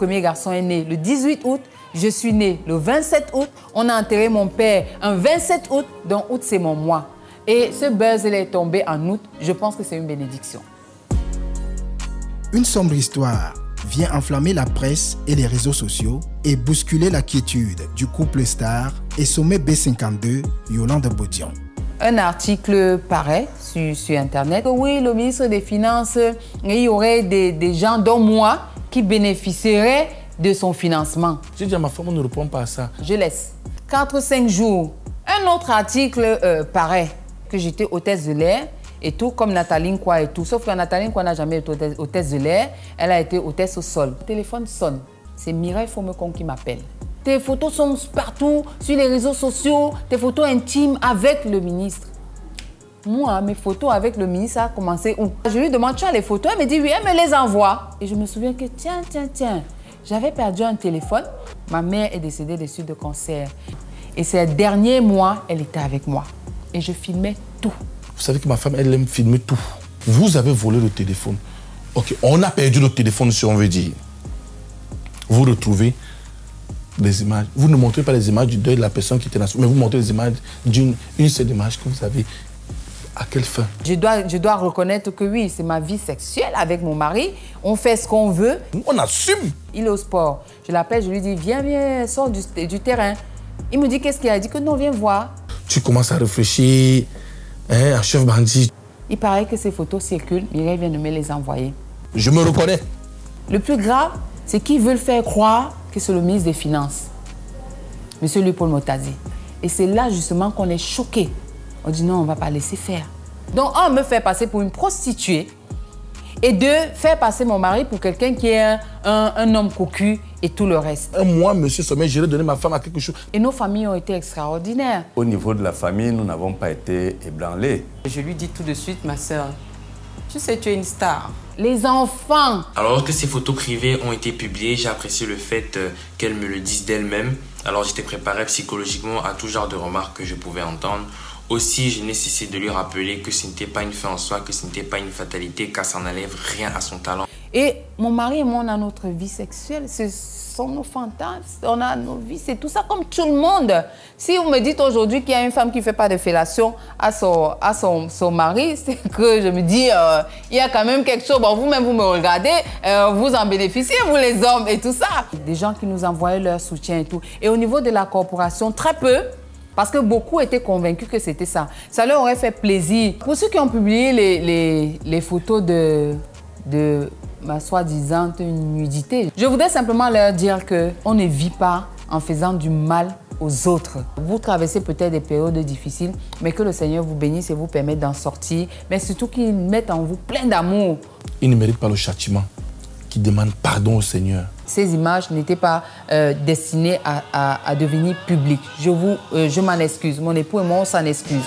premier garçon est né le 18 août. Je suis née le 27 août. On a enterré mon père un 27 août. Donc, août, c'est mon mois. Et ce buzz, il est tombé en août. Je pense que c'est une bénédiction. Une sombre histoire vient enflammer la presse et les réseaux sociaux et bousculer la quiétude du couple star et sommet B52, Yolande Bodian. Un article paraît sur Internet. Oui, le ministre des Finances, il y aurait des gens dont moi qui bénéficieraient de son financement. J'ai dit à ma femme, on ne répond pas à ça. Je laisse. 4-5 jours. Un autre article paraît que j'étais hôtesse de l'air et tout, comme Nathalie Nkwa et tout. Sauf que Nathalie Nkwa n'a jamais été hôtesse de l'air. Elle a été hôtesse au sol. Le téléphone sonne. C'est Mireille Fomecon qui m'appelle. Tes photos sont partout, sur les réseaux sociaux, tes photos intimes avec le ministre. Moi, mes photos avec le ministre, ça a commencé où? Je lui demande, tu as les photos? Elle me dit, oui, elle me les envoie. Et je me souviens que, tiens, j'avais perdu un téléphone. Ma mère est décédée des suites de cancer. Et ces derniers mois, elle était avec moi. Et je filmais tout. Vous savez que ma femme, elle aime filmer tout. Vous avez volé le téléphone. Ok, on a perdu le téléphone, si on veut dire. Vous retrouvez des images. Vous ne montrez pas les images du deuil de la personne qui était là, mais vous montrez les images d'une seule image que vous avez. À quelle fin? Je dois reconnaître que oui, c'est ma vie sexuelle avec mon mari. On fait ce qu'on veut. On assume. Il est au sport. Je l'appelle, je lui dis, viens, sors du terrain. Il me dit, qu'est-ce qu'il a? Il dit que non, viens voir. Tu commences à réfléchir, hein, à chef bandit. Il paraît que ces photos circulent. Mireille vient de me les envoyer. Je me reconnais. Le plus grave, c'est qu'ils veulent faire croire que c'est le ministre des Finances, M. Louis-Paul Motazi. Et c'est là justement qu'on est choqué. On dit non, on ne va pas laisser faire. Donc, un, me fait passer pour une prostituée. Et deux, faire passer mon mari pour quelqu'un qui est un homme cocu et tout le reste. Moi, monsieur Sommet, j'irai donner ma femme à quelque chose. Et nos familles ont été extraordinaires. Au niveau de la famille, nous n'avons pas été ébranlés. Je lui dis tout de suite, ma sœur, tu sais, tu es une star. Les enfants. Alors que ces photos privées ont été publiées, j'ai apprécié le fait qu'elle me le dise d'elle-même. Alors j'étais préparé psychologiquement à tout genre de remarques que je pouvais entendre. Aussi, je n'ai cessé de lui rappeler que ce n'était pas une fin en soi, que ce n'était pas une fatalité, car ça n'enlève rien à son talent. Et mon mari et moi, on a notre vie sexuelle, ce sont nos fantasmes, on a nos vies, c'est tout ça comme tout le monde. Si vous me dites aujourd'hui qu'il y a une femme qui ne fait pas de fellation à son mari, c'est que je me dis, il y a quand même quelque chose. Bon, vous-même, vous me regardez, vous en bénéficiez, vous les hommes et tout ça. Des gens qui nous envoyaient leur soutien et tout. Et au niveau de la corporation, très peu. Parce que beaucoup étaient convaincus que c'était ça. Ça leur aurait fait plaisir. Pour ceux qui ont publié les photos de ma soi-disant nudité, je voudrais simplement leur dire qu'on ne vit pas en faisant du mal aux autres. Vous traversez peut-être des périodes difficiles, mais que le Seigneur vous bénisse et vous permette d'en sortir, mais surtout qu'il mette en vous plein d'amour. Il ne mérite pas le châtiment, qui demande pardon au Seigneur. Ces images n'étaient pas destinées à devenir publiques. Je m'en excuse. Mon époux et moi, on s'en excuse.